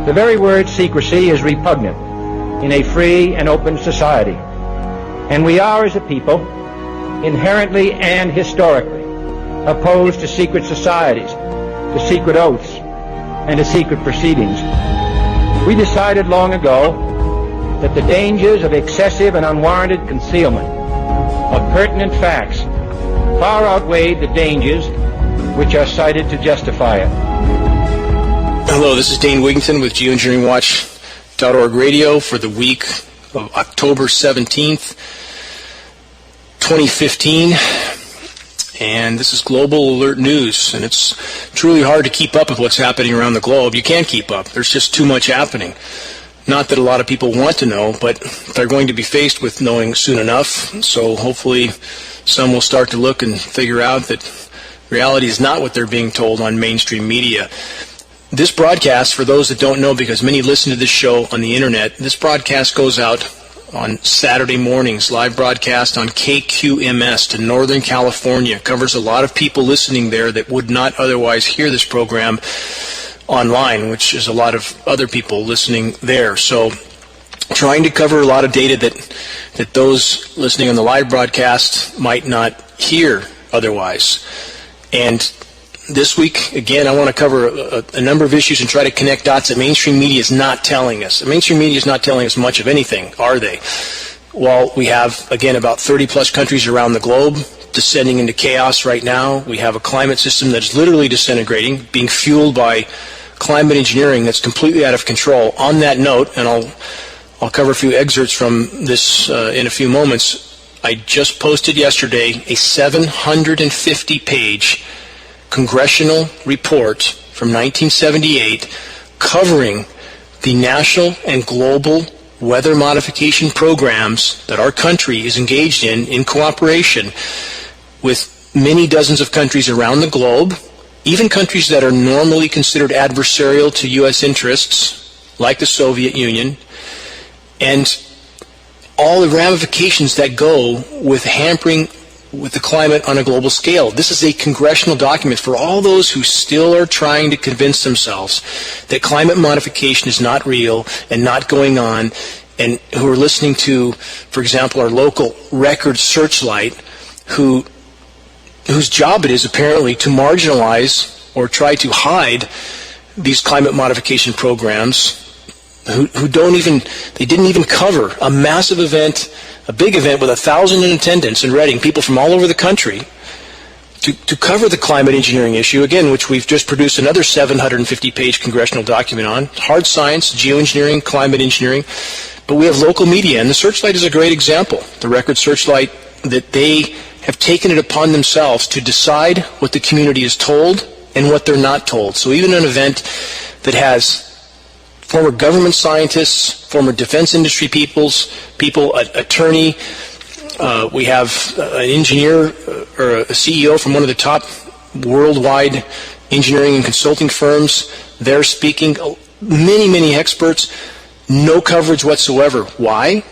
The very word secrecy is repugnant in a free and open society. And we are, as a people, inherently and historically opposed to secret societies, to secret oaths, and to secret proceedings. We decided long ago that the dangers of excessive and unwarranted concealment of pertinent facts far outweighed the dangers which are cited to justify it. Hello, this is Dane Wigington with GeoEngineeringWatch.org radio for the week of October 17th, 2015. And this is Global Alert News, and it's truly hard to keep up with what's happening around the globe. You can't keep up. There's just too much happening. Not that a lot of people want to know, but they're going to be faced with knowing soon enough. So hopefully some will start to look and figure out that reality is not what they're being told on mainstream media. This broadcast, for those that don't know, because many listen to this show on the internet, this broadcast goes out on Saturday mornings, live broadcast on KQMS to Northern California. Covers a lot of people listening there that would not otherwise hear this program online, which is a lot of other people listening there. So trying to cover a lot of data that those listening on the live broadcast might not hear otherwise. And this week, again, I want to cover a number of issues and try to connect dots that mainstream media is not telling us. The mainstream media is not telling us much of anything, are they? Well, we have, again, about 30-plus countries around the globe descending into chaos right now. We have a climate system that's literally disintegrating, being fueled by climate engineering that's completely out of control. On that note, and I'll cover a few excerpts from this in a few moments, I just posted yesterday a 750-page congressional report from 1978 covering the national and global weather modification programs that our country is engaged in cooperation with many dozens of countries around the globe, even countries that are normally considered adversarial to U.S. interests, like the Soviet Union, and all the ramifications that go with hampering with the climate on a global scale. This is a congressional document for all those who still are trying to convince themselves that climate modification is not real and not going on, and who are listening to, for example, our local record Searchlight, whose job it is apparently to marginalize or try to hide these climate modification programs, who didn't even cover a massive event, a big event with 1,000 in attendance in Reading, people from all over the country, to cover the climate engineering issue, again, which we've just produced another 750-page congressional document on, hard science, geoengineering, climate engineering, but we have local media, and the Searchlight is a great example, the record Searchlight, that they have taken it upon themselves to decide what the community is told and what they're not told. So even an event that has former government scientists, former defense industry people, an attorney, we have an engineer or a CEO from one of the top worldwide engineering and consulting firms. They're speaking, many experts, no coverage whatsoever. Why?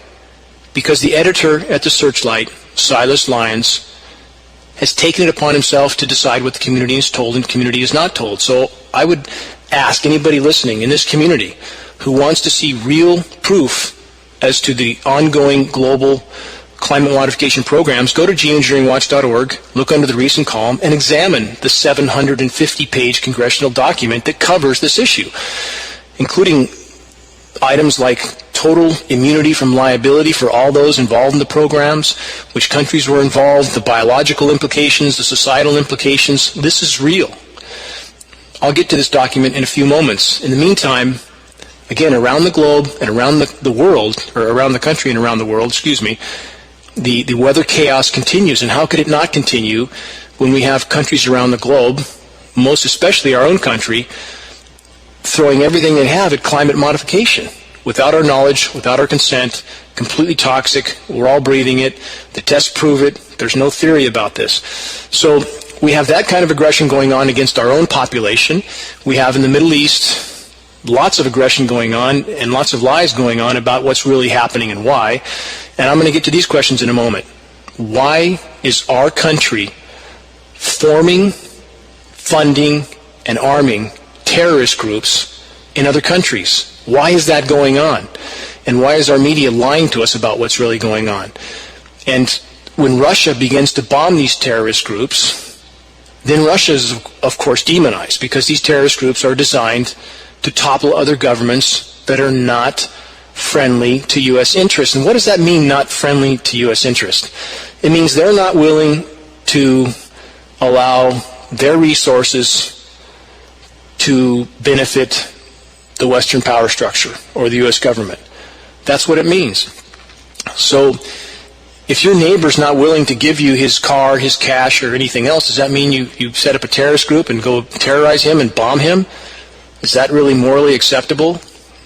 Because the editor at the Searchlight, Silas Lyons, has taken it upon himself to decide what the community is told and the community is not told. So I would ask anybody listening in this community who wants to see real proof as to the ongoing global climate modification programs, go to GeoEngineeringWatch.org, look under the recent column, and examine the 750-page congressional document that covers this issue, including items like total immunity from liability for all those involved in the programs, which countries were involved, the biological implications, the societal implications. This is real. I'll get to this document in a few moments. In the meantime, again, around the globe and around the world, or around the country and around the world, the weather chaos continues. And how could it not continue when we have countries around the globe, most especially our own country, throwing everything they have at climate modification? Without our knowledge, without our consent, completely toxic, we're all breathing it, the tests prove it, there's no theory about this. So we have that kind of aggression going on against our own population. We have in the Middle East lots of aggression going on and lots of lies going on about what's really happening and why. And I'm going to get to these questions in a moment. Why is our country forming, funding, and arming terrorist groups in other countries. Why is that going on? And why is our media lying to us about what's really going on? And when Russia begins to bomb these terrorist groups, then Russia is, of course, demonized, because these terrorist groups are designed to topple other governments that are not friendly to U.S. interests. And what does that mean, not friendly to U.S. interest? It means they're not willing to allow their resources to benefit the Western power structure or the U.S. government. That's what it means. So if your neighbor's not willing to give you his car, his cash, or anything else, does that mean you set up a terrorist group and go terrorize him and bomb him? Is that really morally acceptable?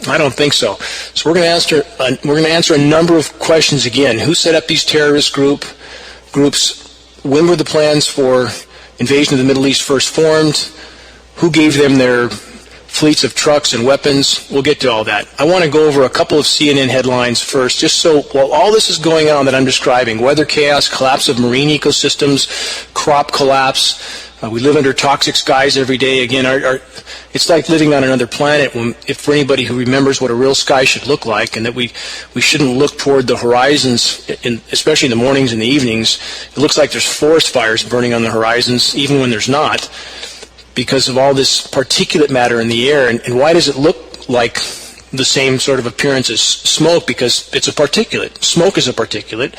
I don't think so. So we're going to answer a number of questions again. Who set up these terrorist groups? When were the plans for invasion of the Middle East first formed? Who gave them their fleets of trucks and weapons? We'll get to all that. I want to go over a couple of CNN headlines first, just so while all this is going on that I'm describing, weather chaos, collapse of marine ecosystems, crop collapse, we live under toxic skies every day. Again, it's like living on another planet. If for anybody who remembers what a real sky should look like, and that we shouldn't look toward the horizons, especially in the mornings and the evenings, it looks like there's forest fires burning on the horizons, even when there's not, because of all this particulate matter in the air. And why does it look like the same sort of appearance as smoke? Because it's a particulate. Smoke is a particulate.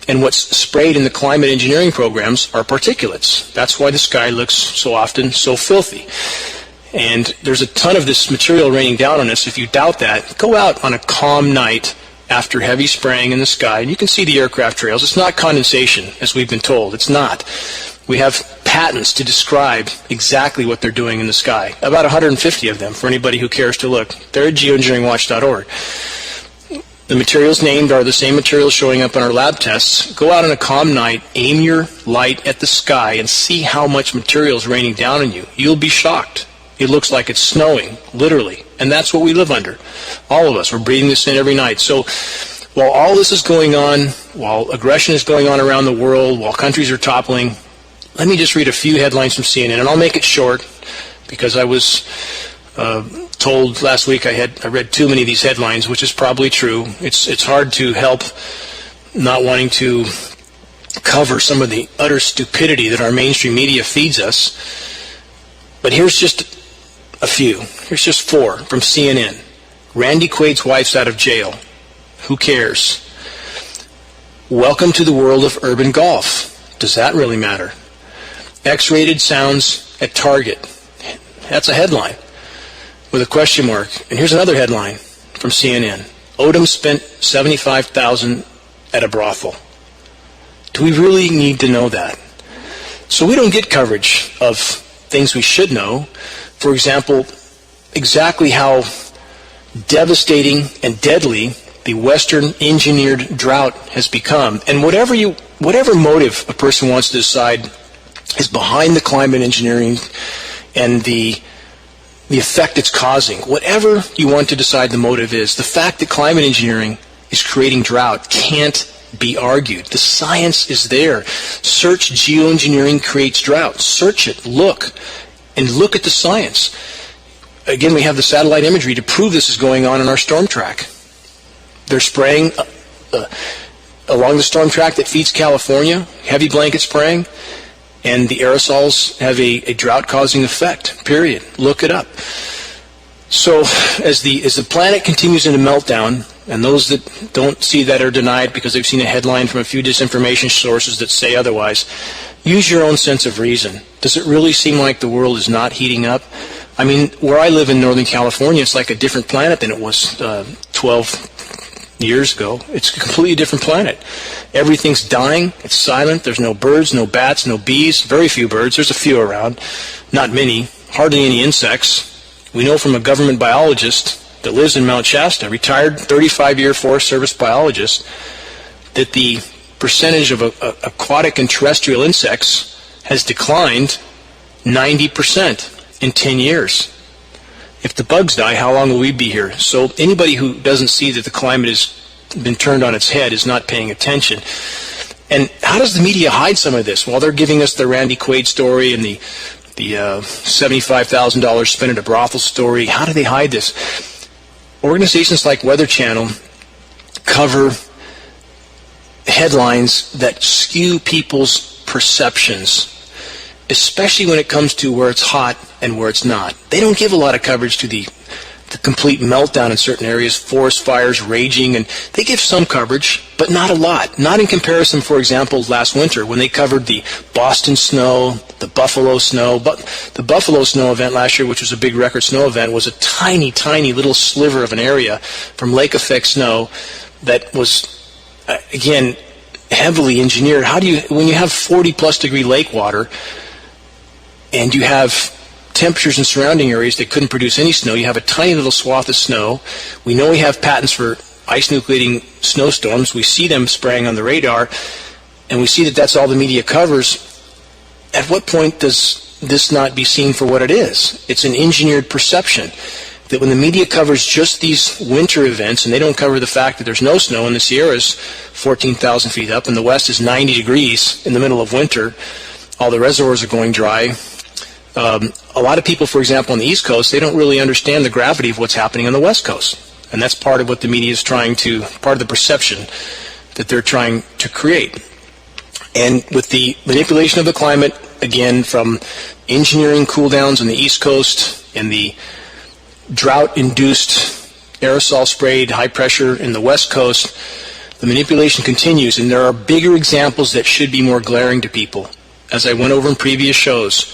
And what's sprayed in the climate engineering programs are particulates. That's why the sky looks so often so filthy. And there's a ton of this material raining down on us. If you doubt that, go out on a calm night after heavy spraying in the sky, and you can see the aircraft trails. It's not condensation, as we've been told. It's not. We have patents to describe exactly what they're doing in the sky. About 150 of them for anybody who cares to look. They're at geoengineeringwatch.org. The materials named are the same materials showing up in our lab tests. Go out on a calm night, aim your light at the sky, and see how much material is raining down on you. You'll be shocked. It looks like it's snowing, literally. And that's what we live under. All of us. We're breathing this in every night. So while all this is going on, while aggression is going on around the world, while countries are toppling, let me just read a few headlines from CNN, and I'll make it short because I was told last week I read too many of these headlines, which is probably true. It's hard to help not wanting to cover some of the utter stupidity that our mainstream media feeds us. But here's just a few. Here's just 4 from CNN. Randy Quaid's wife's out of jail. Who cares? Welcome to the world of urban golf. Does that really matter? X-rated sounds at Target. That's a headline with a question mark. And here's another headline from CNN. Odom spent $75,000 at a brothel. Do we really need to know that? So we don't get coverage of things we should know. For example, exactly how devastating and deadly the Western engineered drought has become. And whatever motive a person wants to decide is behind the climate engineering and the effect it's causing, whatever you want to decide the motive is, the fact that climate engineering is creating drought can't be argued. The science is there. Search geoengineering creates drought. Search it. Look. And look at the science. Again, we have the satellite imagery to prove this is going on in our storm track. They're spraying along the storm track that feeds California, heavy blanket spraying, and the aerosols have a drought-causing effect, period. Look it up. So as the planet continues into meltdown, and those that don't see that are denied because they've seen a headline from a few disinformation sources that say otherwise, use your own sense of reason. Does it really seem like the world is not heating up? I mean, where I live in Northern California, it's like a different planet than it was 12 years ago. It's a completely different planet. Everything's dying. It's silent. There's no birds, no bats, no bees. Very few birds. There's a few around. Not many. Hardly any insects. We know from a government biologist that lives in Mount Shasta, retired 35-year Forest Service biologist, that the percentage of aquatic and terrestrial insects has declined 90% in 10 years. If the bugs die, how long will we be here? So anybody who doesn't see that the climate has been turned on its head is not paying attention. And how does the media hide some of this? Well, they're giving us the Randy Quaid story and the $75,000 spent at a brothel story. How do they hide this? Organizations like Weather Channel cover headlines that skew people's perceptions, especially when it comes to where it's hot and where it's not. They don't give a lot of coverage to the complete meltdown in certain areas, forest fires raging, and they give some coverage, but not a lot. Not in comparison, for example, last winter when they covered the Boston snow, the Buffalo snow. But the Buffalo snow event last year, which was a big record snow event, was a tiny, tiny little sliver of an area from lake effect snow that was, again, heavily engineered. How do you, when you have 40-plus degree lake water and you have temperatures in surrounding areas that couldn't produce any snow, you have a tiny little swath of snow. We know we have patents for ice nucleating snowstorms. We see them spraying on the radar, and we see that that's all the media covers. At what point does this not be seen for what it is? It's an engineered perception that when the media covers just these winter events, and they don't cover the fact that there's no snow in the Sierras 14,000 feet up, and the West is 90 degrees in the middle of winter, all the reservoirs are going dry. A lot of people, for example, on the East Coast, they don't really understand the gravity of what's happening on the West Coast. And that's part of what the media is trying to, part of the perception that they're trying to create. And with the manipulation of the climate, again, from engineering cool downs on the East Coast and the drought-induced aerosol-sprayed high pressure in the West Coast, the manipulation continues. And there are bigger examples that should be more glaring to people. As I went over in previous shows,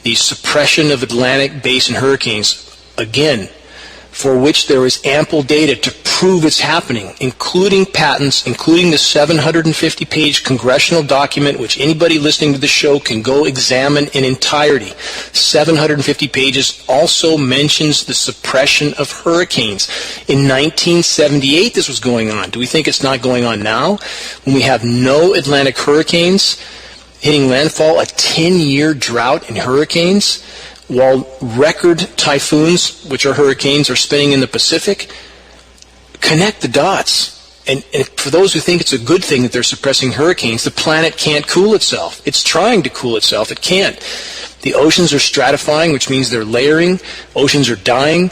the suppression of Atlantic basin hurricanes, again, for which there is ample data to prove it's happening, including patents, including the 750-page congressional document, which anybody listening to the show can go examine in entirety. 750 pages also mentions the suppression of hurricanes. In 1978, this was going on. Do we think it's not going on now? When we have no Atlantic hurricanes hitting landfall, a 10-year drought in hurricanes, while record typhoons, which are hurricanes, are spinning in the Pacific. Connect the dots. And for those who think it's a good thing that they're suppressing hurricanes, the planet can't cool itself. It's trying to cool itself. It can't. The oceans are stratifying, which means they're layering. Oceans are dying.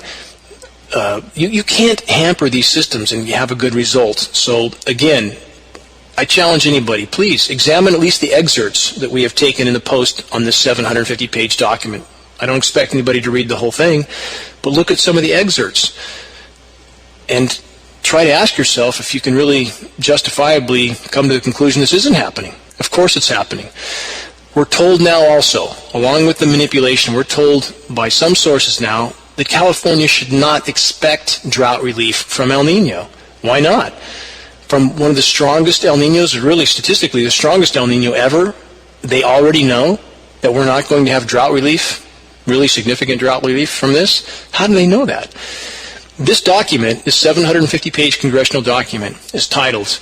You can't hamper these systems and you have a good result. So, again, I challenge anybody, please examine at least the excerpts that we have taken in the post on this 750-page document. I don't expect anybody to read the whole thing, but look at some of the excerpts and try to ask yourself if you can really justifiably come to the conclusion this isn't happening. Of course it's happening. We're told now also, along with the manipulation, we're told by some sources now that California should not expect drought relief from El Nino. Why not? From one of the strongest El Ninos, or really statistically the strongest El Nino ever, they already know that we're not going to have drought relief, really significant drought relief from this. How do they know that? This document, this 750-page congressional document, is titled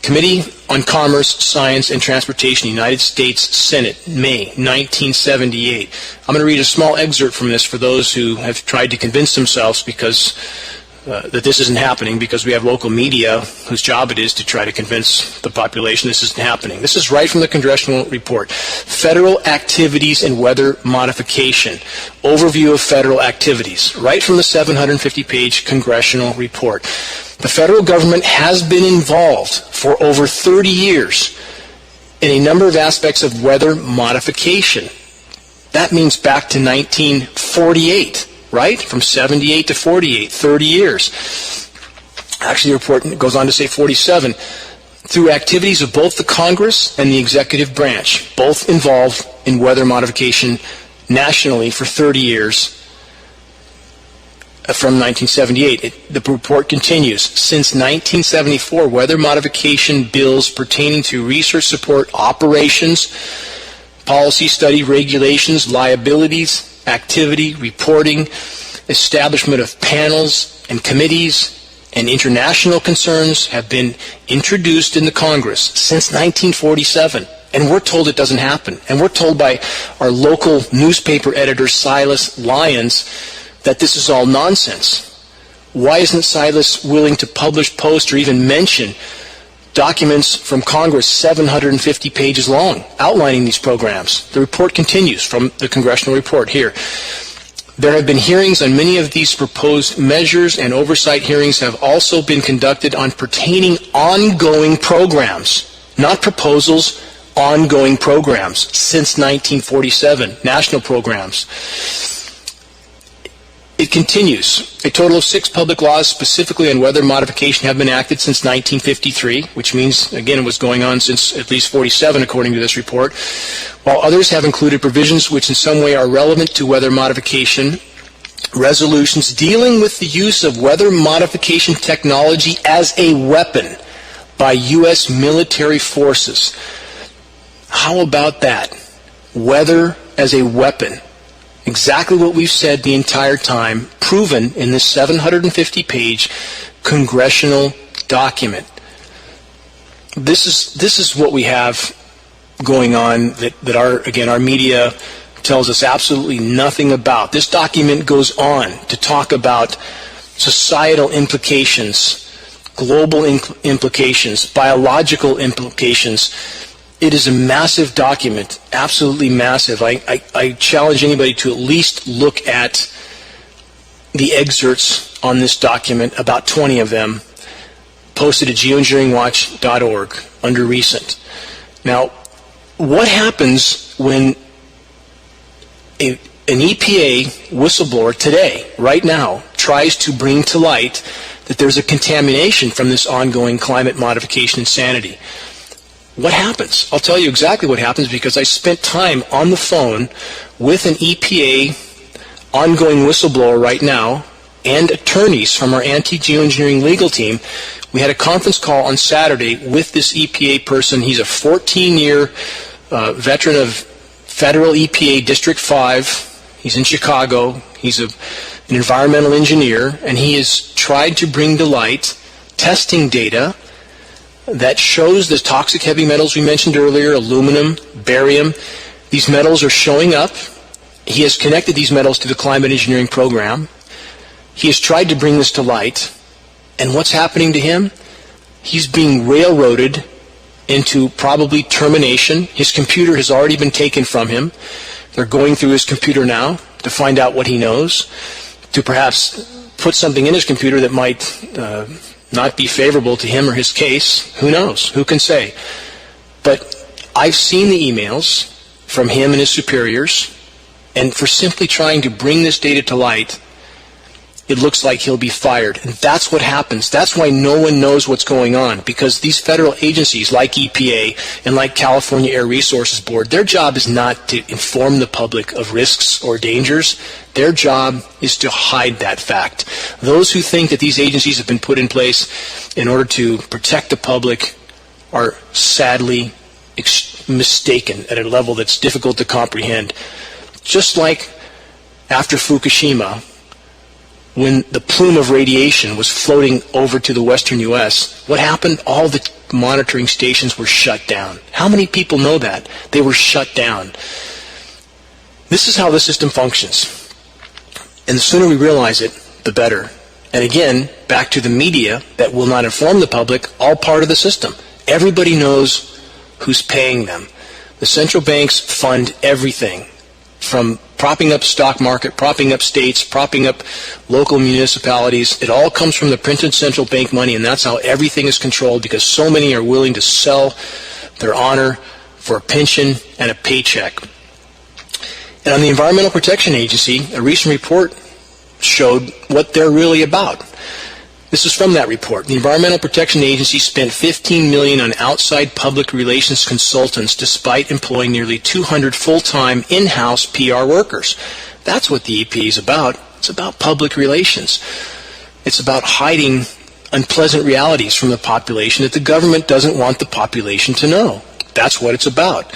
Committee on Commerce, Science, and Transportation, United States Senate, May 1978. I'm going to read a small excerpt from this for those who have tried to convince themselves that this isn't happening, because we have local media whose job it is to try to convince the population this isn't happening. This is right from the congressional report. Federal Activities and Weather Modification. Overview of federal activities. Right from the 750-page congressional report. The federal government has been involved for over 30 years in a number of aspects of weather modification. That means back to 1948. Right? From 78 to 48, 30 years. Actually, the report goes on to say 47. Through activities of both the Congress and the executive branch, both involved in weather modification nationally for 30 years from 1978. The report continues. Since 1974, weather modification bills pertaining to research support operations, policy study regulations, liabilities, activity, reporting, establishment of panels and committees, and international concerns have been introduced in the Congress since 1947. And we're told it doesn't happen. And we're told by our local newspaper editor, Silas Lyons, that this is all nonsense. Why isn't Silas willing to publish, post, or even mention documents from Congress 750 pages long outlining these programs. The report continues from the congressional report here. There have been hearings on many of these proposed measures, and oversight hearings have also been conducted on pertaining ongoing programs, not proposals, ongoing programs since 1947, national programs. It continues. A total of 6 public laws specifically on weather modification have been enacted since 1953, which means, again, it was going on since at least 47, according to this report, while others have included provisions which in some way are relevant to weather modification, resolutions dealing with the use of weather modification technology as a weapon by U.S. military forces. How about that? Weather as a weapon. Exactly what we've said the entire time, proven in this 750-page congressional document. This is what we have going on that our media tells us absolutely nothing about. This document goes on to talk about societal implications, global implications, biological implications. It is a massive document, absolutely massive. I challenge anybody to at least look at the excerpts on this document, about 20 of them, posted at geoengineeringwatch.org under recent. Now, what happens when an EPA whistleblower today, right now, tries to bring to light that there's a contamination from this ongoing climate modification insanity? What happens? I'll tell you exactly what happens because I spent time on the phone with an EPA ongoing whistleblower right now and attorneys from our anti-geoengineering legal team. We had a conference call on Saturday with this EPA person. He's a 14-year veteran of federal EPA District 5. He's in Chicago. He's an environmental engineer, and he has tried to bring to light testing data that shows the toxic heavy metals we mentioned earlier, aluminum, barium. These metals are showing up. He has connected these metals to the climate engineering program. He has tried to bring this to light. And what's happening to him? He's being railroaded into probably termination. His computer has already been taken from him. They're going through his computer now to find out what he knows, to perhaps put something in his computer that might not be favorable to him or his case. Who knows? Who can say? But I've seen the emails from him and his superiors, and for simply trying to bring this data to light, it looks like he'll be fired. And that's what happens. That's why no one knows what's going on, because these federal agencies like EPA and like California Air Resources Board, their job is not to inform the public of risks or dangers. Their job is to hide that fact. Those who think that these agencies have been put in place in order to protect the public are sadly mistaken at a level that's difficult to comprehend. Just like after Fukushima, when the plume of radiation was floating over to the western U.S., what happened? All the monitoring stations were shut down. How many people know that? They were shut down. This is how the system functions. And the sooner we realize it, the better. And again, back to the media that will not inform the public, all part of the system. Everybody knows who's paying them. The central banks fund everything, from propping up stock market, propping up states, propping up local municipalities. It all comes from the printed central bank money, and that's how everything is controlled, because so many are willing to sell their honor for a pension and a paycheck. And on the Environmental Protection Agency, a recent report showed what they're really about. This is from that report. The Environmental Protection Agency spent $15 million on outside public relations consultants despite employing nearly 200 full-time in-house PR workers. That's what the EP is about. It's about public relations. It's about hiding unpleasant realities from the population that the government doesn't want the population to know. That's what it's about.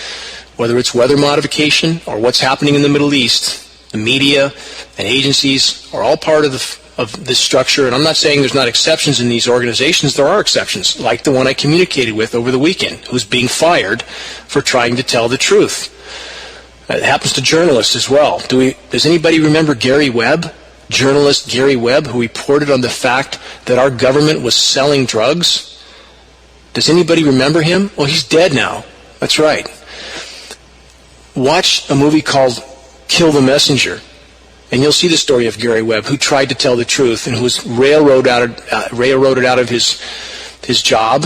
Whether it's weather modification or what's happening in the Middle East, the media and agencies are all part of this structure. And I'm not saying there's not exceptions in these organizations. There are exceptions, like the one I communicated with over the weekend, who's being fired for trying to tell the truth. It happens to journalists as well. Does anybody remember Gary Webb? Journalist Gary Webb, who reported on the fact that our government was selling drugs? Does anybody remember him? Well, he's dead now. That's right. Watch a movie called Kill the Messenger, and you'll see the story of Gary Webb, who tried to tell the truth and who was railroaded out of his job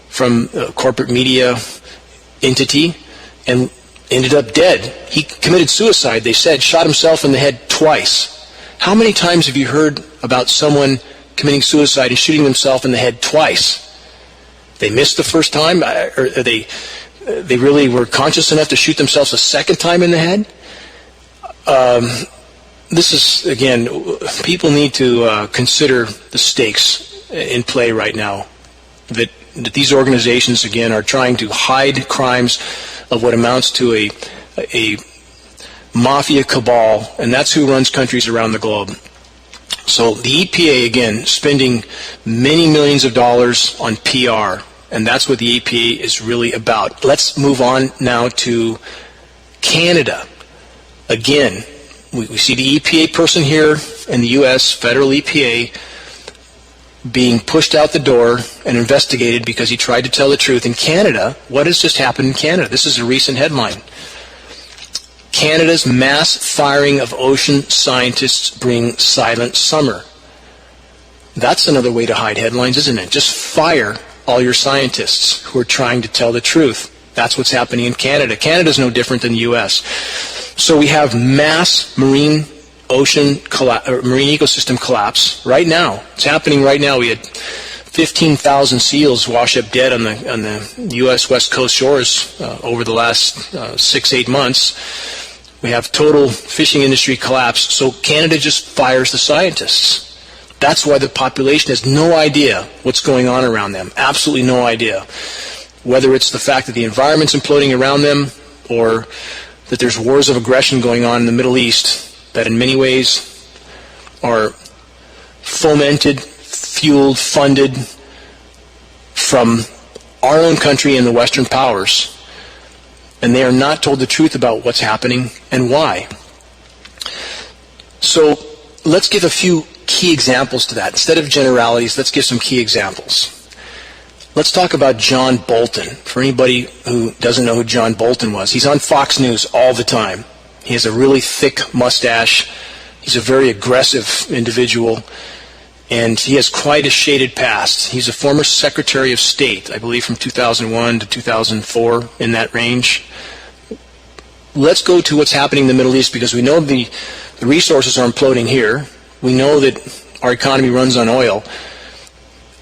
from a corporate media entity and ended up dead. He committed suicide, they said, shot himself in the head twice. How many times have you heard about someone committing suicide and shooting themselves in the head twice? They missed the first time, or they really were conscious enough to shoot themselves a second time in the head? This is, again, people need to consider the stakes in play right now. That these organizations, again, are trying to hide crimes of what amounts to a mafia cabal, and that's who runs countries around the globe. So the EPA, again, spending many millions of dollars on PR, and that's what the EPA is really about. Let's move on now to Canada. Again, we see the EPA person here in the U.S., federal EPA, being pushed out the door and investigated because he tried to tell the truth. In Canada, what has just happened in Canada? This is a recent headline. Canada's mass firing of ocean scientists bring silent summer. That's another way to hide headlines, isn't it? Just fire all your scientists who are trying to tell the truth. That's what's happening in Canada. Canada's no different than the U.S. So we have mass marine ecosystem collapse right now. It's happening right now. We had 15,000 seals wash up dead on the U.S. West Coast shores over the last 6-8 months. We have total fishing industry collapse. So Canada just fires the scientists. That's why the population has no idea what's going on around them. Absolutely no idea. Whether it's the fact that the environment's imploding around them or that there's wars of aggression going on in the Middle East that in many ways are fomented, fueled, funded from our own country and the Western powers. And they are not told the truth about what's happening and why. So let's give a few key examples to that. Instead of generalities, let's give some key examples. Let's talk about John Bolton. For anybody who doesn't know who John Bolton was, he's on Fox News all the time. He has a really thick mustache. He's a very aggressive individual, and he has quite a shaded past. He's a former Secretary of State, I believe from 2001 to 2004, in that range. Let's go to what's happening in the Middle East, because we know the resources are imploding here. We know that our economy runs on oil,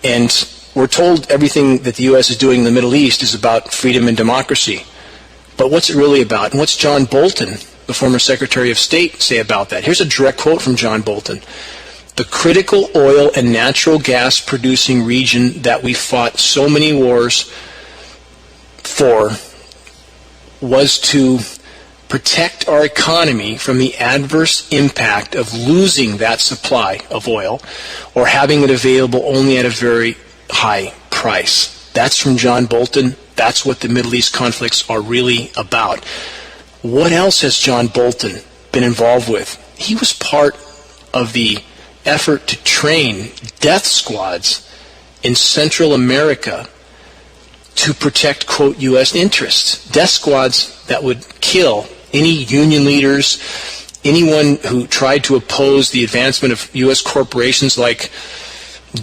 and we're told everything that the U.S. is doing in the Middle East is about freedom and democracy. But what's it really about? And what's John Bolton, the former Secretary of State, say about that? Here's a direct quote from John Bolton. The critical oil and natural gas producing region that we fought so many wars for was to protect our economy from the adverse impact of losing that supply of oil or having it available only at a very high price. That's from John Bolton. That's what the Middle East conflicts are really about. What else has John Bolton been involved with? He was part of the effort to train death squads in Central America to protect, quote, U.S. interests. Death squads that would kill any union leaders, anyone who tried to oppose the advancement of U.S. corporations like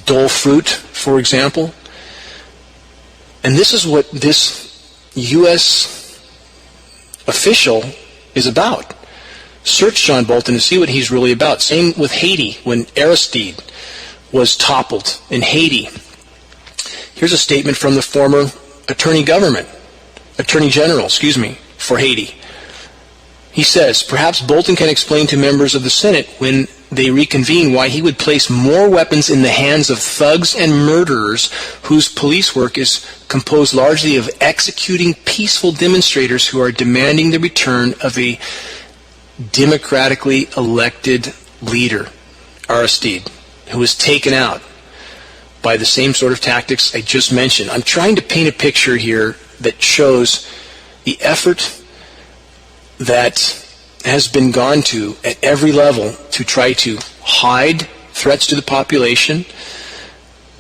Dole Fruit, for example. And this is what this U.S. official is about. Search John Bolton to see what he's really about. Same with Haiti, when Aristide was toppled in Haiti. Here's a statement from the former Attorney General, for Haiti. He says, perhaps Bolton can explain to members of the Senate when they reconvene why he would place more weapons in the hands of thugs and murderers whose police work is composed largely of executing peaceful demonstrators who are demanding the return of a democratically elected leader, Aristide, who was taken out by the same sort of tactics I just mentioned. I'm trying to paint a picture here that shows the effort that has been gone to at every level to try to hide threats to the population.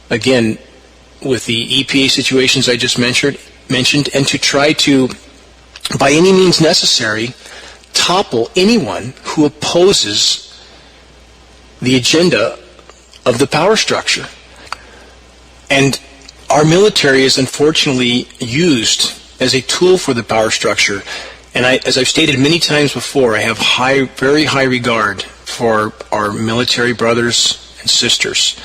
Again, with the EPA situations I just mentioned, and to try to, by any means necessary, topple anyone who opposes the agenda of the power structure. And our military is unfortunately used as a tool for the power structure. And as I've stated many times before, I have very high regard for our military brothers and sisters.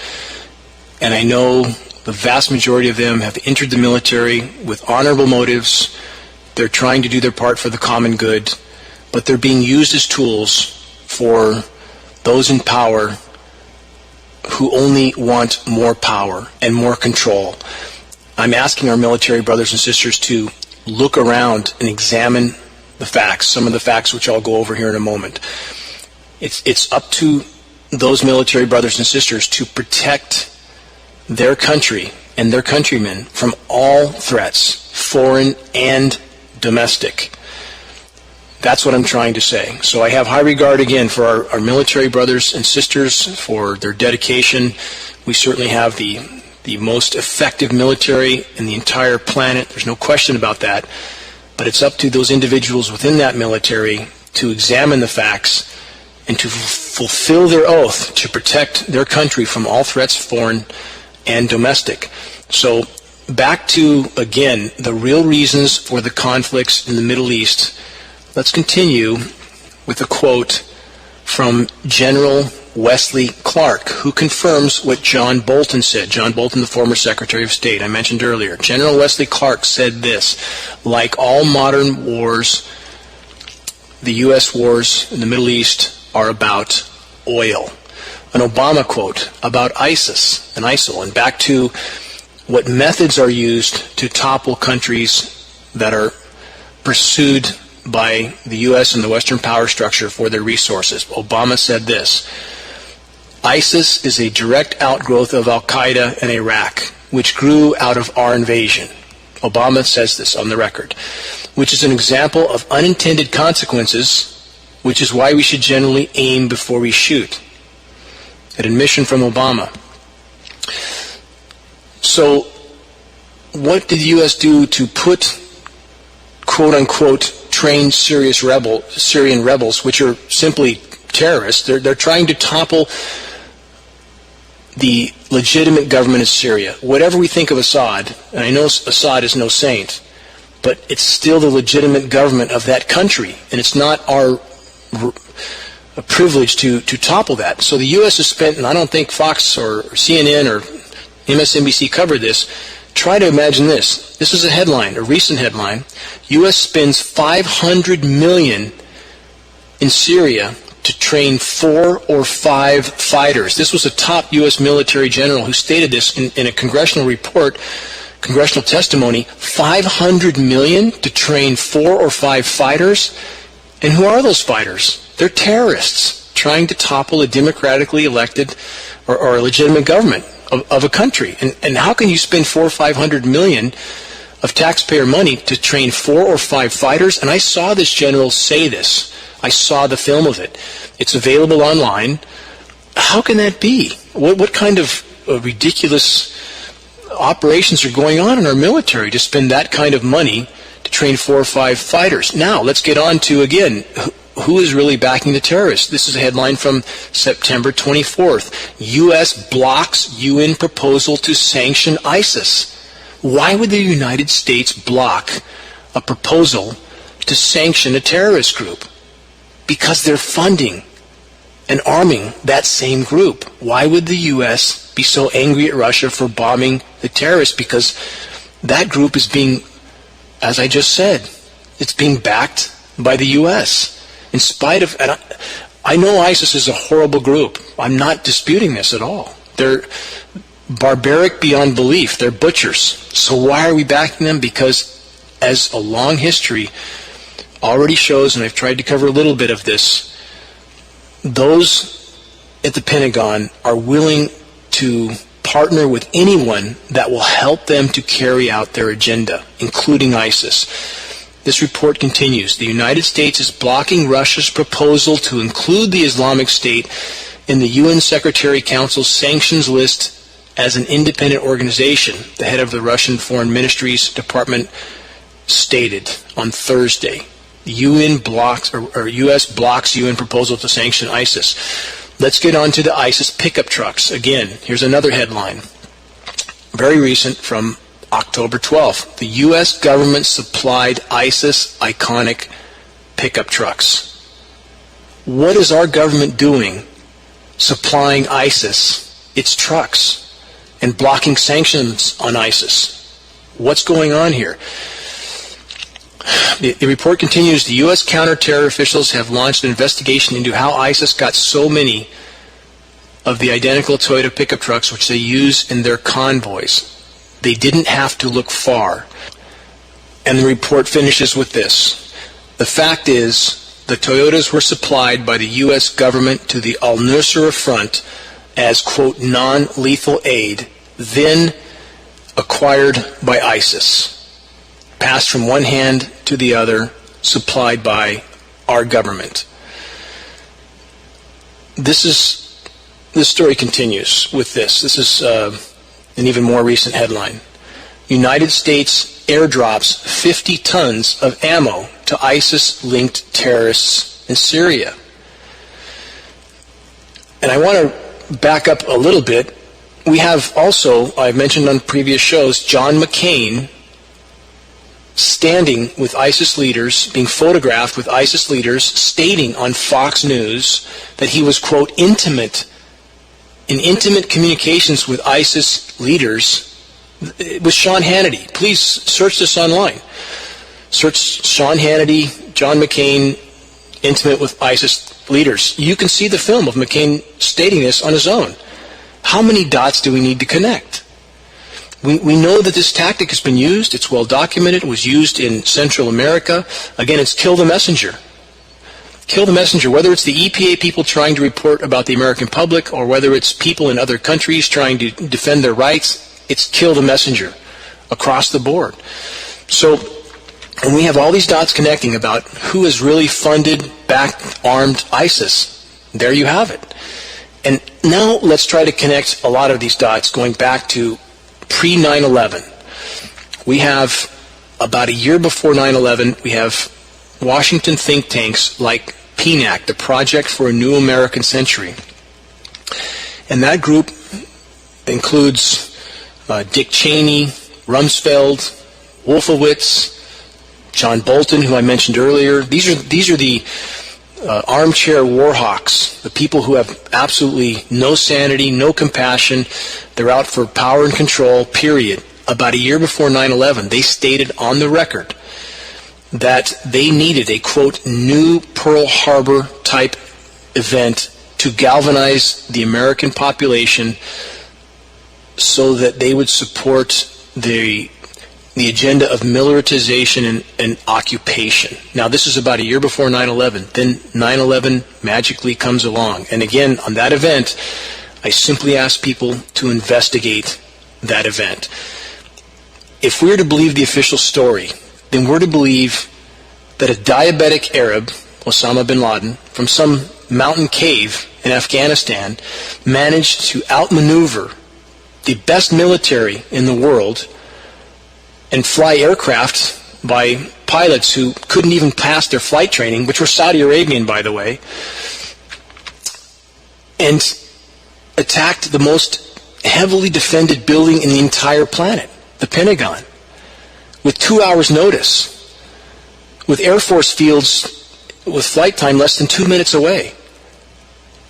And I know the vast majority of them have entered the military with honorable motives. They're trying to do their part for the common good, but they're being used as tools for those in power who only want more power and more control. I'm asking our military brothers and sisters to look around and examine the facts, some of the facts which I'll go over here in a moment. It's up to those military brothers and sisters to protect their country and their countrymen from all threats, foreign and domestic. That's what I'm trying to say. So I have high regard again for our military brothers and sisters, for their dedication. We certainly have the most effective military in the entire planet. There's no question about that. But it's up to those individuals within that military to examine the facts and to fulfill their oath to protect their country from all threats, foreign and domestic. So back to, again, the real reasons for the conflicts in the Middle East. Let's continue with a quote from General Wesley Clark, who confirms what John Bolton said. John Bolton, the former Secretary of State, I mentioned earlier. General Wesley Clark said this: like all modern wars, the U.S. wars in the Middle East are about oil. An Obama quote about ISIS and ISIL, and back to what methods are used to topple countries that are pursued by the U.S. and the Western power structure for their resources. Obama said this: ISIS is a direct outgrowth of Al-Qaeda in Iraq, which grew out of our invasion. Obama says this on the record, which is an example of unintended consequences, which is why we should generally aim before we shoot. An admission from Obama. So, what did the U.S. do to put, quote-unquote, trained Syrian rebels, which are simply terrorists? They're trying to topple the legitimate government of Syria. Whatever we think of Assad, and I know Assad is no saint, but it's still the legitimate government of that country, and it's not our privilege to topple that. So the U.S. has spent, and I don't think Fox or CNN or MSNBC covered this. Try to imagine this. This is a headline, a recent headline. U.S. spends $500 million in Syria to train 4 or 5 fighters. This was a top U.S. military general who stated this in a congressional report, congressional testimony. $500 million to train 4 or 5 fighters? And who are those fighters? They're terrorists trying to topple a democratically elected or a legitimate government of a country. And how can you spend $400 or $500 million of taxpayer money to train 4 or 5 fighters? And I saw this general say this. I saw the film of it. It's available online. How can that be? What kind of ridiculous operations are going on in our military to spend that kind of money to train 4 or 5 fighters? Now, let's get on to, again, who is really backing the terrorists? This is a headline from September 24th. U.S. blocks UN proposal to sanction ISIS. Why would the United States block a proposal to sanction a terrorist group? Because they're funding and arming that same group. Why would the U.S. be so angry at Russia for bombing the terrorists? Because that group is being, as I just said, it's being backed by the U.S. In spite of, and I know ISIS is a horrible group. I'm not disputing this at all. They're barbaric beyond belief. They're butchers. So why are we backing them? Because as a long history already shows, and I've tried to cover a little bit of this, those at the Pentagon are willing to partner with anyone that will help them to carry out their agenda, including ISIS. This report continues. The United States is blocking Russia's proposal to include the Islamic State in the UN Secretary Council's sanctions list as an independent organization, the head of the Russian Foreign Ministry's department stated on Thursday. The UN blocks, or U.S. blocks UN proposal to sanction ISIS. Let's get on to the ISIS pickup trucks. Again, here's another headline. Very recent from October 12th. The U.S. government supplied ISIS iconic pickup trucks. What is our government doing supplying ISIS its trucks and blocking sanctions on ISIS? What's going on here? The report continues, the U.S. counter-terror officials have launched an investigation into how ISIS got so many of the identical Toyota pickup trucks which they use in their convoys. They didn't have to look far. And the report finishes with this. The fact is, the Toyotas were supplied by the U.S. government to the al-Nusra Front as, quote, non-lethal aid, then acquired by ISIS. Passed from one hand to the other, supplied by our government. This story continues with this. This is an even more recent headline. United States airdrops 50 tons of ammo to ISIS-linked terrorists in Syria. And I want to back up a little bit. We have also, I've mentioned on previous shows, John McCain standing with ISIS leaders, being photographed with ISIS leaders, stating on Fox News that he was, quote, in intimate communications with ISIS leaders with Sean Hannity. Please search this online. Search Sean Hannity, John McCain, intimate with ISIS leaders. You can see the film of McCain stating this on his own. How many dots do we need to connect? We know that this tactic has been used. It's well documented. It was used in Central America. Again, it's kill the messenger. Kill the messenger, whether it's the EPA people trying to report about the American public or whether it's people in other countries trying to defend their rights, it's kill the messenger across the board. So when we have all these dots connecting about who has really funded, backed, armed ISIS, there you have it. And now let's try to connect a lot of these dots going back to pre-9/11. We have, about a year before 9/11, we have Washington think tanks like PNAC, the Project for a New American Century. And that group includes Dick Cheney, Rumsfeld, Wolfowitz, John Bolton, who I mentioned earlier. These are the armchair war hawks, the people who have absolutely no sanity, no compassion. They're out for power and control, period. About a year before 9/11, they stated on the record that they needed a, quote, new Pearl Harbor type event to galvanize the American population so that they would support the agenda of militarization and occupation. Now, this is about a year before 9/11. Then 9/11 magically comes along. And again, on that event, I simply ask people to investigate that event. If we're to believe the official story, then we're to believe that a diabetic Arab, Osama bin Laden, from some mountain cave in Afghanistan, managed to outmaneuver the best military in the world and fly aircraft by pilots who couldn't even pass their flight training, which were Saudi Arabian, by the way, and attacked the most heavily defended building in the entire planet, the Pentagon, with 2 hours' notice, with Air Force fields with flight time less than 2 minutes away.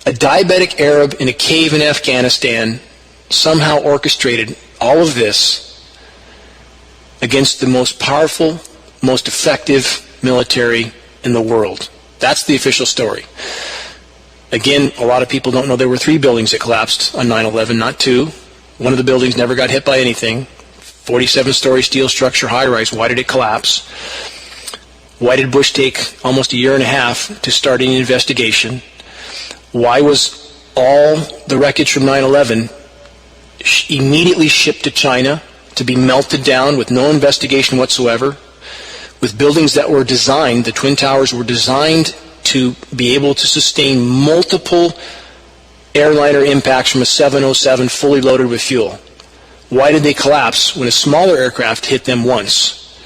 A diabetic Arab in a cave in Afghanistan somehow orchestrated all of this against the most powerful, most effective military in the world. That's the official story. Again, a lot of people don't know there were 3 buildings that collapsed on 9/11, not 2. One of the buildings never got hit by anything. 47-story steel structure, high-rise. Why did it collapse? Why did Bush take almost a year and a half to start an investigation? Why was all the wreckage from 9/11 immediately shipped to China to be melted down with no investigation whatsoever, with buildings that were designed, the Twin Towers were designed to be able to sustain multiple airliner impacts from a 707 fully loaded with fuel. Why did they collapse when a smaller aircraft hit them once?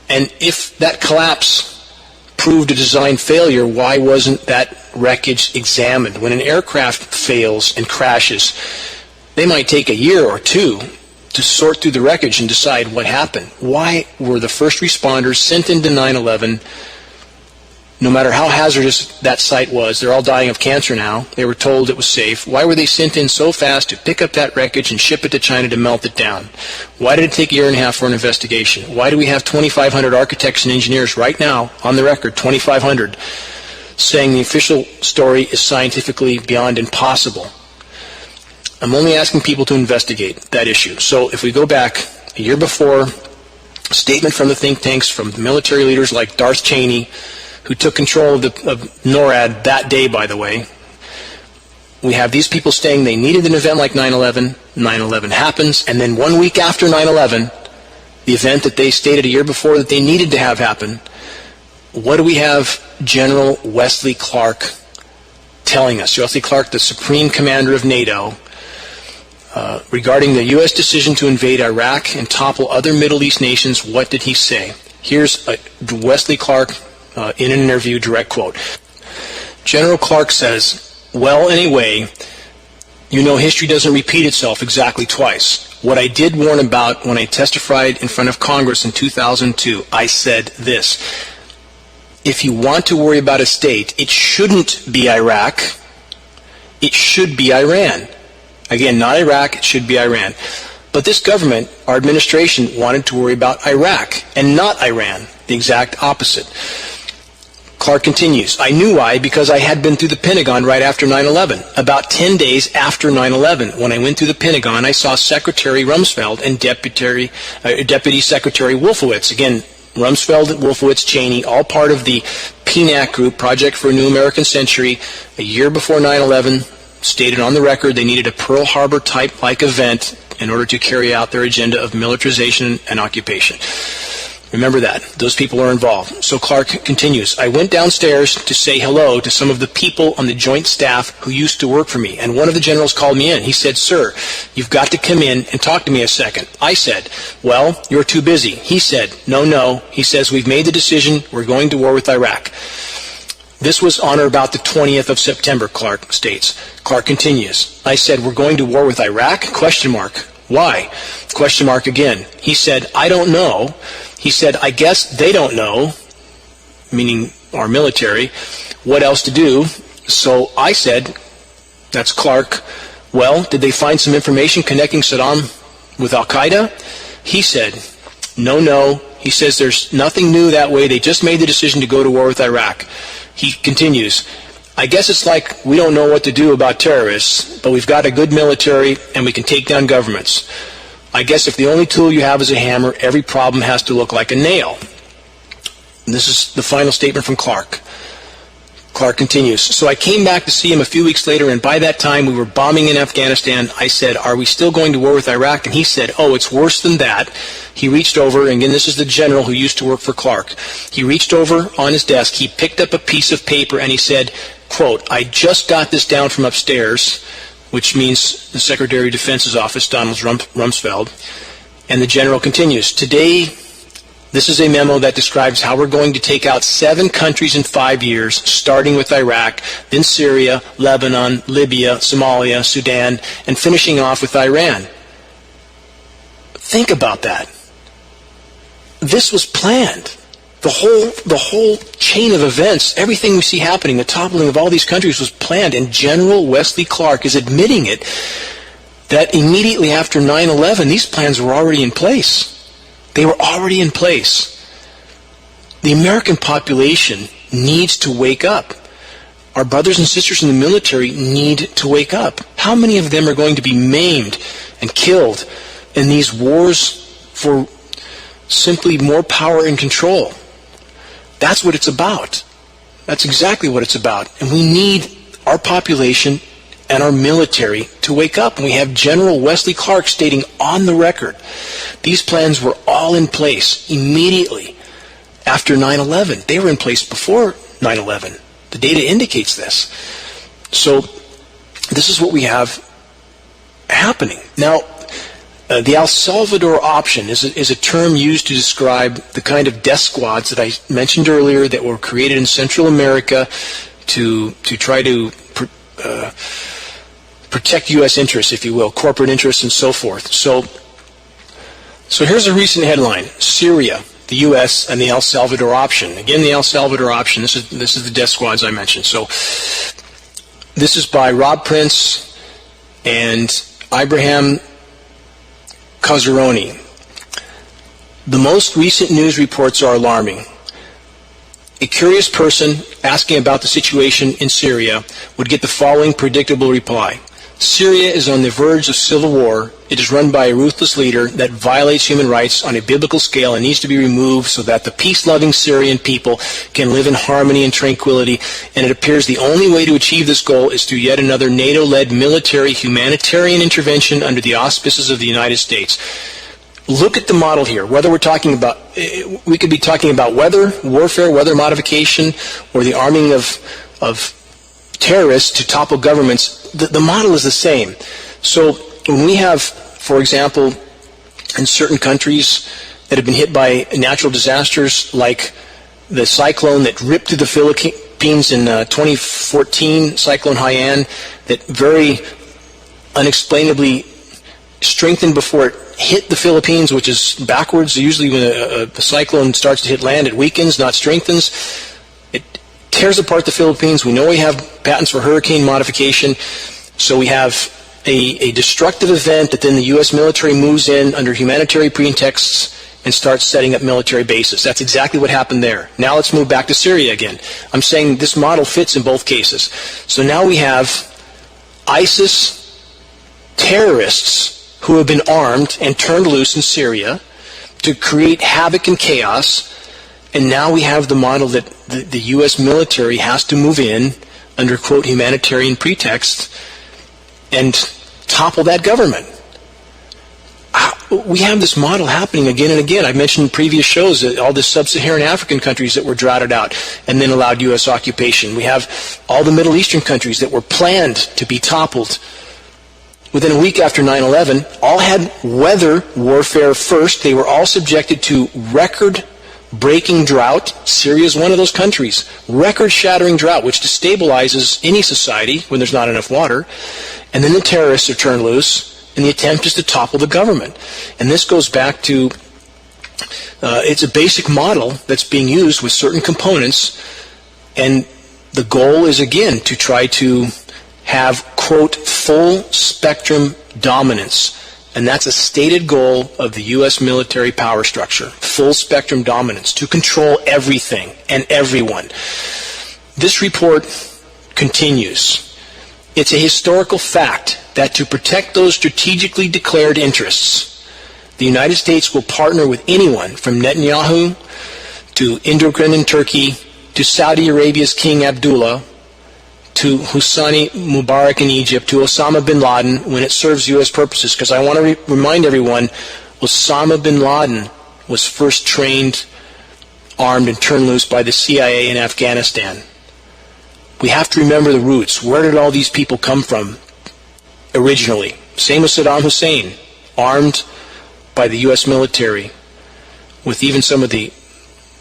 And if that collapse proved a design failure, why wasn't that wreckage examined? When an aircraft fails and crashes, they might take a year or two to sort through the wreckage and decide what happened. Why were the first responders sent into 9/11, no matter how hazardous that site was? They're all dying of cancer now. They were told it was safe. Why were they sent in so fast to pick up that wreckage and ship it to China to melt it down? Why did it take a year and a half for an investigation? Why do we have 2,500 architects and engineers right now, on the record, 2,500, saying the official story is scientifically beyond impossible? I'm only asking people to investigate that issue. So if we go back a year before, a statement from the think tanks, from military leaders like Darth Cheney, who took control of NORAD that day, by the way. We have these people saying they needed an event like 9/11. 9/11 happens, and then 1 week after 9/11, the event that they stated a year before that they needed to have happen, what do we have General Wesley Clark telling us? Wesley Clark, the Supreme Commander of NATO, regarding the U.S. decision to invade Iraq and topple other Middle East nations, what did he say? Here's Wesley Clark in an interview, direct quote. General Clark says, well, anyway, you know history doesn't repeat itself exactly twice. What I did warn about when I testified in front of Congress in 2002, I said this: if you want to worry about a state, it shouldn't be Iraq, it should be Iran. Again, not Iraq, it should be Iran. But this government, our administration, wanted to worry about Iraq and not Iran, the exact opposite. Clark continues, I knew why because I had been through the Pentagon right after 9/11. About 10 days after 9/11, when I went through the Pentagon, I saw Secretary Rumsfeld and Deputy Secretary Wolfowitz. Again, Rumsfeld, Wolfowitz, Cheney, all part of the PNAC group, Project for a New American Century. A year before 9/11, stated on the record they needed a Pearl Harbor type-like event in order to carry out their agenda of militarization and occupation. Remember that. Those people are involved. So Clark continues, I went downstairs to say hello to some of the people on the joint staff who used to work for me, and one of the generals called me in. He said, sir, you've got to come in and talk to me a second. I said, well, you're too busy. He said, no. He says, we've made the decision. We're going to war with Iraq. This was on or about the 20th of September, Clark states. Clark continues, I said, we're going to war with Iraq? Question mark. Why? Question mark again. He said, I don't know. He said, I guess they don't know, meaning our military, what else to do. So I said, that's Clark, well, did they find some information connecting Saddam with Al-Qaeda? He said, no. He says there's nothing new that way. They just made the decision to go to war with Iraq. He continues, I guess it's like we don't know what to do about terrorists, but we've got a good military and we can take down governments. I guess if the only tool you have is a hammer, every problem has to look like a nail. And this is the final statement from Clark. Clark continues, so I came back to see him a few weeks later, and by that time we were bombing in Afghanistan. I said, are we still going to war with Iraq? And he said, oh, it's worse than that. He reached over, and again, this is the general who used to work for Clark. He reached over on his desk, he picked up a piece of paper, and he said, quote, I just got this down from upstairs, which means the Secretary of Defense's office, Donald Rumsfeld. And the general continues, today, this is a memo that describes how we're going to take out 7 countries in 5 years, starting with Iraq, then Syria, Lebanon, Libya, Somalia, Sudan, and finishing off with Iran. Think about that. This was planned. The whole chain of events, everything we see happening, the toppling of all these countries was planned, and General Wesley Clark is admitting it, that immediately after 9/11, these plans were already in place. They were already in place. The American population needs to wake up. Our brothers and sisters in the military need to wake up. How many of them are going to be maimed and killed in these wars for simply more power and control? That's what it's about. That's exactly what it's about. And we need our population and our military to wake up. And we have General Wesley Clark stating on the record, these plans were all in place immediately after 9/11. They were in place before 9/11. The data indicates this. So this is what we have happening. Now, the El Salvador option is a term used to describe the kind of death squads that I mentioned earlier that were created in Central America to try to protect U.S. interests, if you will, corporate interests and so forth. So here's a recent headline: Syria, the U.S. and the El Salvador option. Again, the El Salvador option. This is the death squads I mentioned. So this is by Rob Prince and Ibrahim Kazaroni. The most recent news reports are alarming. A curious person asking about the situation in Syria would get the following predictable reply. Syria is on the verge of civil war. It is run by a ruthless leader that violates human rights on a biblical scale and needs to be removed so that the peace-loving Syrian people can live in harmony and tranquility. And it appears the only way to achieve this goal is through yet another NATO-led military humanitarian intervention under the auspices of the United States. Look at the model here. Whether we're talking about, we could be talking about weather warfare, weather modification, or the arming of terrorists to topple governments. The model is the same. So when we have, for example, in certain countries that have been hit by natural disasters like the cyclone that ripped through the Philippines in 2014, Cyclone Haiyan, that very unexplainably strengthened before it hit the Philippines, which is backwards. Usually when a cyclone starts to hit land, it weakens, not strengthens. It tears apart the Philippines. We know we have patents for hurricane modification. So we have a destructive event that then the U.S. military moves in under humanitarian pretexts and starts setting up military bases. That's exactly what happened there. Now let's move back to Syria again. I'm saying this model fits in both cases. So now we have ISIS terrorists who have been armed and turned loose in Syria to create havoc and chaos. And now we have the model that the U.S. military has to move in under, quote, humanitarian pretext and topple that government. We have this model happening again and again. I've mentioned in previous shows that all the sub-Saharan African countries that were droughted out and then allowed U.S. occupation. We have all the Middle Eastern countries that were planned to be toppled. Within a week after 9/11, all had weather warfare first. They were all subjected to record-breaking drought. Syria is one of those countries. Record-shattering drought, which destabilizes any society when there's not enough water. And then the terrorists are turned loose, and the attempt is to topple the government. And this goes back to, it's a basic model that's being used with certain components, and the goal is, again, to try to have, quote, full spectrum dominance. And that's a stated goal of the U.S. military power structure. Full spectrum dominance, to control everything and everyone. This report continues. It's a historical fact that to protect those strategically declared interests, the United States will partner with anyone from Netanyahu to Erdogan in Turkey to Saudi Arabia's King Abdullah to Hosni Mubarak in Egypt, to Osama bin Laden when it serves U.S. purposes. Because I want to remind everyone, Osama bin Laden was first trained, armed, and turned loose by the CIA in Afghanistan. We have to remember the roots. Where did all these people come from originally? Same with Saddam Hussein, armed by the U.S. military with even some of the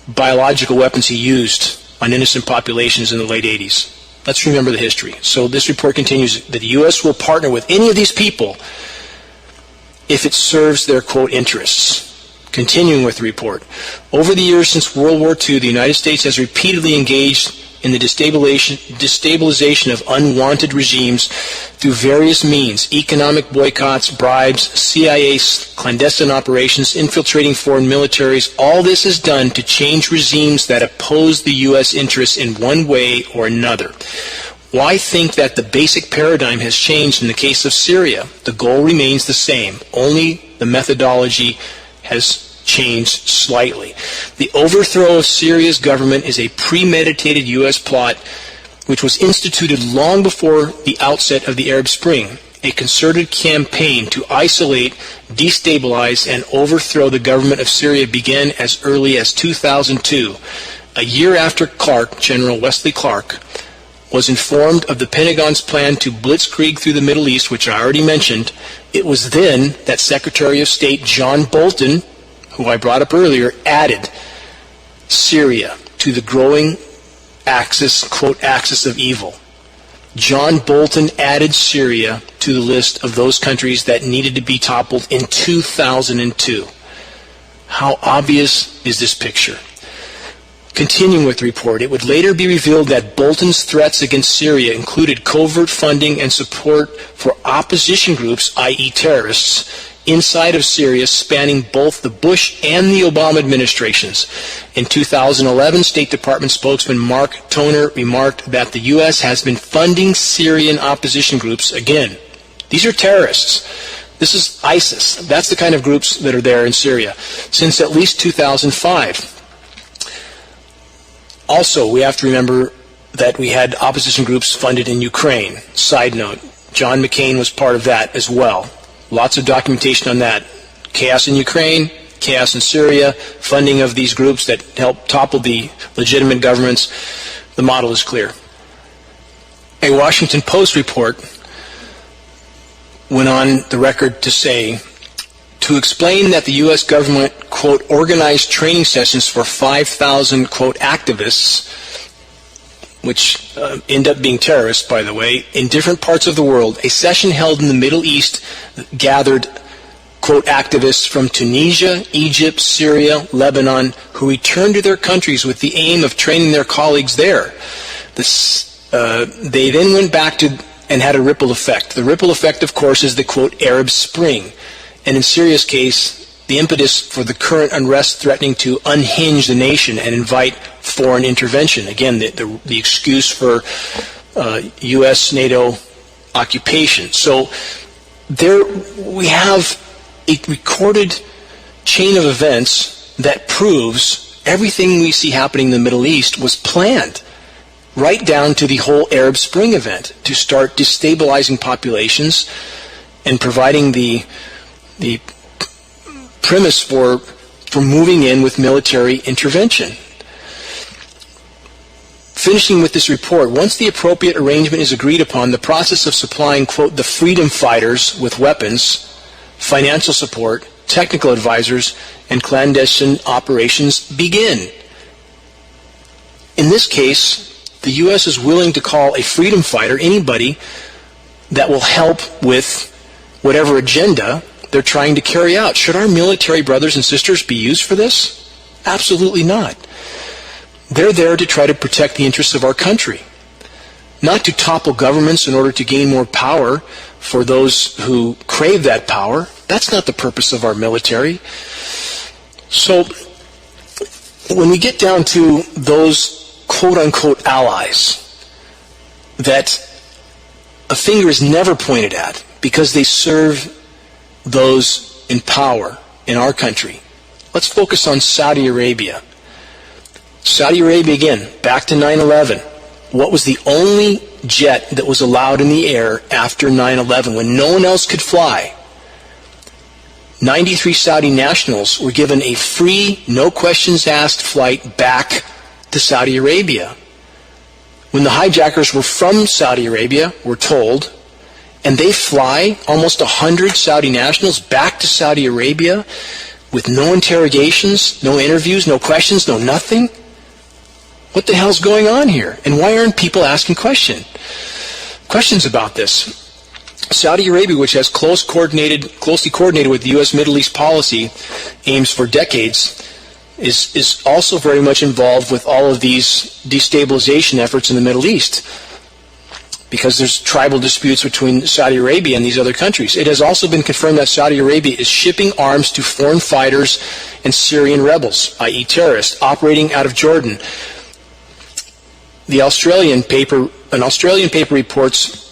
biological weapons he used on innocent populations in the late 80s. Let's remember the history. So this report continues that the U.S. will partner with any of these people if it serves their, quote, interests. Continuing with the report. Over the years since World War II, the United States has repeatedly engaged in the destabilization of unwanted regimes through various means: economic boycotts, bribes, CIA clandestine operations, infiltrating foreign militaries. All this is done to change regimes that oppose the U.S. interests in one way or another. Why think that the basic paradigm has changed in the case of Syria? The goal remains the same, only the methodology has changed slightly. The overthrow of Syria's government is a premeditated U.S. plot which was instituted long before the outset of the Arab Spring, a concerted campaign to isolate, destabilize, and overthrow the government of Syria began as early as 2002. A year after General Wesley Clark, was informed of the Pentagon's plan to blitzkrieg through the Middle East, which I already mentioned, it was then that Secretary of State John Bolton, who I brought up earlier, added Syria to the growing axis, quote, axis of evil. John Bolton added Syria to the list of those countries that needed to be toppled in 2002. How obvious is this picture? Continuing with the report, it would later be revealed that Bolton's threats against Syria included covert funding and support for opposition groups, i.e. terrorists, inside of Syria, spanning both the Bush and the Obama administrations. In 2011, State Department spokesman Mark Toner remarked that the U.S. has been funding Syrian opposition groups. Again, these are terrorists. This is ISIS. That's the kind of groups that are there in Syria since at least 2005. Also, we have to remember that we had opposition groups funded in Ukraine. Side note, John McCain was part of that as well. Lots of documentation on that. Chaos in Ukraine, chaos in Syria, funding of these groups that help topple the legitimate governments. The model is clear. A Washington Post report went on the record to say, to explain that the U.S. government, quote, organized training sessions for 5,000, quote, activists, which end up being terrorists, by the way, in different parts of the world. A session held in the Middle East gathered, quote, activists from Tunisia, Egypt, Syria, Lebanon, who returned to their countries with the aim of training their colleagues there. They then went back to and had a ripple effect. The ripple effect, of course, is the, quote, Arab Spring. And in Syria's case, the impetus for the current unrest threatening to unhinge the nation and invite foreign intervention. Again, the excuse for U.S. NATO occupation. So there we have a recorded chain of events that proves everything we see happening in the Middle East was planned, right down to the whole Arab Spring event, to start destabilizing populations and providing the premise for moving in with military intervention. Finishing with this report, once the appropriate arrangement is agreed upon, the process of supplying, quote, the freedom fighters with weapons, financial support, technical advisors, and clandestine operations begin. In this case, the U.S. is willing to call a freedom fighter anybody that will help with whatever agenda they're trying to carry out. Should our military brothers and sisters be used for this? Absolutely not. They're there to try to protect the interests of our country, not to topple governments in order to gain more power for those who crave that power. That's not the purpose of our military. So when we get down to those quote-unquote allies that a finger is never pointed at because they serve those in power in our country, let's focus on Saudi Arabia. Saudi Arabia, again, back to 9/11. What was the only jet that was allowed in the air after 9/11 when no one else could fly? 93 Saudi nationals were given a free, no questions asked flight back to Saudi Arabia. When the hijackers were from Saudi Arabia, we're told, and they fly almost 100 Saudi nationals back to Saudi Arabia with no interrogations, no interviews, no questions, no nothing. What the hell's going on here? And why aren't people asking questions about this? Saudi Arabia, which has closely coordinated with the U.S. Middle East policy aims for decades, is also very much involved with all of these destabilization efforts in the Middle East, because there's tribal disputes between Saudi Arabia and these other countries. It has also been confirmed that Saudi Arabia is shipping arms to foreign fighters and Syrian rebels, i.e. terrorists, operating out of Jordan. An Australian paper reports,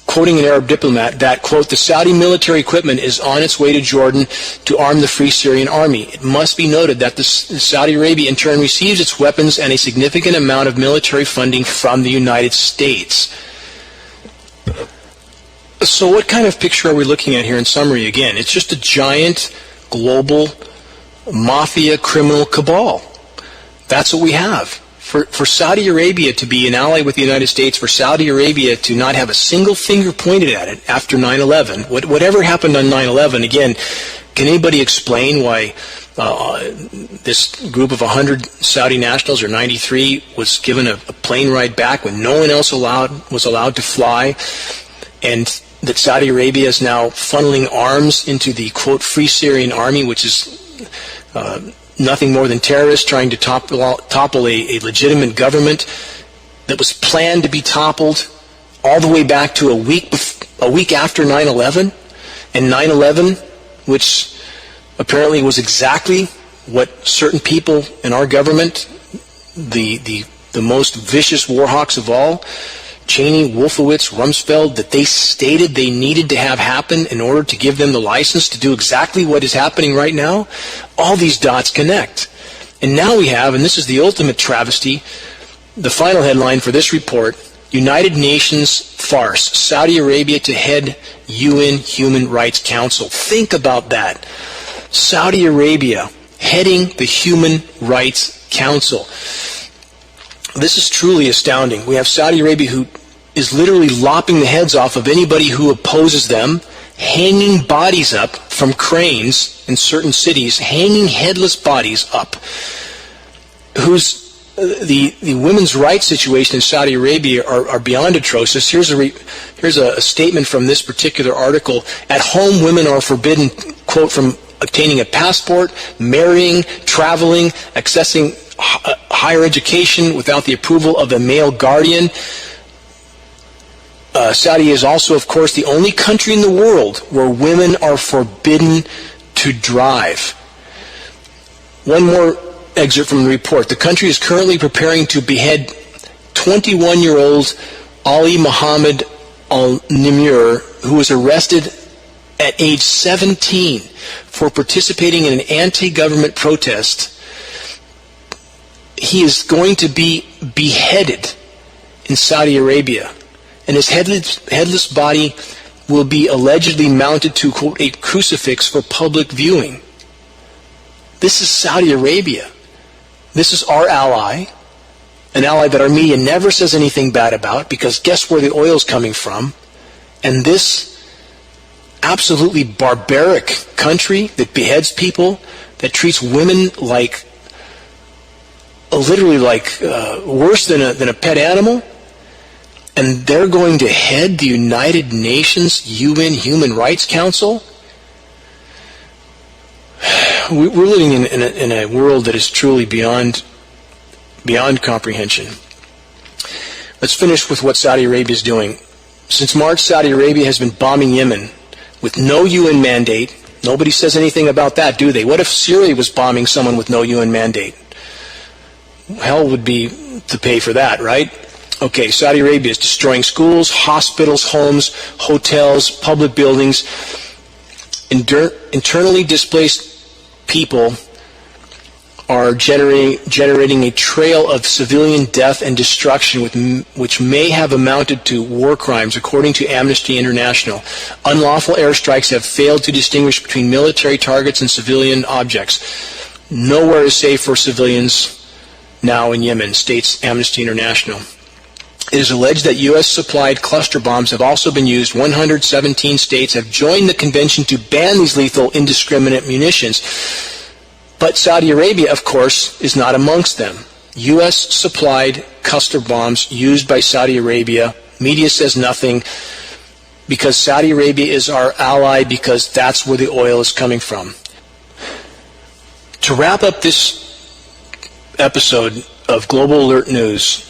quoting an Arab diplomat, that, quote, the Saudi military equipment is on its way to Jordan to arm the Free Syrian Army. It must be noted that Saudi Arabia in turn receives its weapons and a significant amount of military funding from the United States. So what kind of picture are we looking at here in summary? Again, it's just a giant global mafia criminal cabal. That's what we have. For Saudi Arabia to be an ally with the United States, for Saudi Arabia to not have a single finger pointed at it after 9/11, whatever happened on 9/11, again, can anybody explain why this group of 100 Saudi nationals, or 93, was given a plane ride back when no one else was allowed to fly, and that Saudi Arabia is now funneling arms into the, quote, Free Syrian Army, which is nothing more than terrorists trying to topple a legitimate government that was planned to be toppled all the way back to a week after 9/11, and 9/11, which apparently was exactly what certain people in our government, the most vicious war hawks of all, Cheney, Wolfowitz, Rumsfeld, that they stated they needed to have happen in order to give them the license to do exactly what is happening right now. All these dots connect. And now we have, and this is the ultimate travesty, the final headline for this report: United Nations farce, Saudi Arabia to head UN Human Rights Council. Think about that. Saudi Arabia heading the Human Rights Council. This is truly astounding. We have Saudi Arabia who is literally lopping the heads off of anybody who opposes them, hanging bodies up from cranes in certain cities, hanging headless bodies up. The women's rights situation in Saudi Arabia are beyond atrocious. Here's a statement from this particular article. At home, women are forbidden, quote, from obtaining a passport, marrying, traveling, accessing higher education without the approval of a male guardian. Saudi is also, of course, the only country in the world where women are forbidden to drive. One more excerpt from the report. The country is currently preparing to behead 21-year-old Ali Mohammed Al-Nimr, who was arrested at age 17 for participating in an anti-government protest. He is going to be beheaded in Saudi Arabia, and his headless body will be allegedly mounted to, quote, a crucifix for public viewing. This is Saudi Arabia. This is our ally, an ally that our media never says anything bad about, because guess where the oil's coming from? And this absolutely barbaric country that beheads people, that treats women like, literally like worse than a pet animal, and they're going to head the United Nations UN Human Rights Council? We're living in a world that is truly beyond comprehension. Let's finish with what Saudi Arabia is doing. Since March, Saudi Arabia has been bombing Yemen with no UN mandate. Nobody says anything about that, do they? What if Syria was bombing someone with no UN mandate? Hell would be to pay for that, right? Okay, Saudi Arabia is destroying schools, hospitals, homes, hotels, public buildings. Internally displaced people are generating a trail of civilian death and destruction which may have amounted to war crimes, according to Amnesty International. Unlawful airstrikes have failed to distinguish between military targets and civilian objects. Nowhere is safe for civilians now in Yemen, states Amnesty International. It is alleged that U.S.-supplied cluster bombs have also been used. 117 states have joined the convention to ban these lethal, indiscriminate munitions. But Saudi Arabia, of course, is not amongst them. U.S.-supplied cluster bombs used by Saudi Arabia. Media says nothing, because Saudi Arabia is our ally, because that's where the oil is coming from. To wrap up this episode of Global Alert News,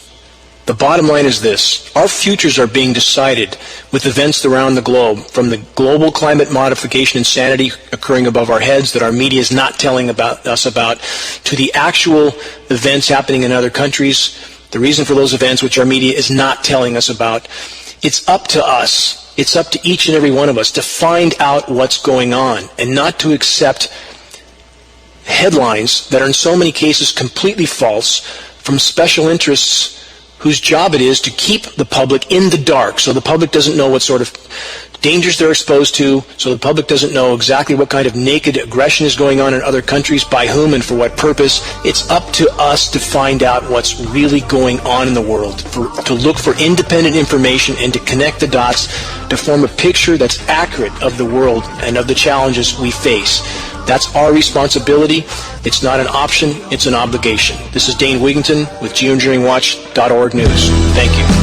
the bottom line is this: our futures are being decided with events around the globe, from the global climate modification insanity occurring above our heads that our media is not telling us about, to the actual events happening in other countries, the reason for those events which our media is not telling us about. It's up to us, it's up to each and every one of us to find out what's going on, and not to accept headlines that are in so many cases completely false from special interests whose job it is to keep the public in the dark, so the public doesn't know what sort of dangers they're exposed to, so the public doesn't know exactly what kind of naked aggression is going on in other countries, by whom and for what purpose. It's up to us to find out what's really going on in the world, to look for independent information and to connect the dots to form a picture that's accurate of the world and of the challenges we face. That's our responsibility. It's not an option, it's an obligation. This is Dane Wigington with GeoEngineeringWatch.org News. Thank you.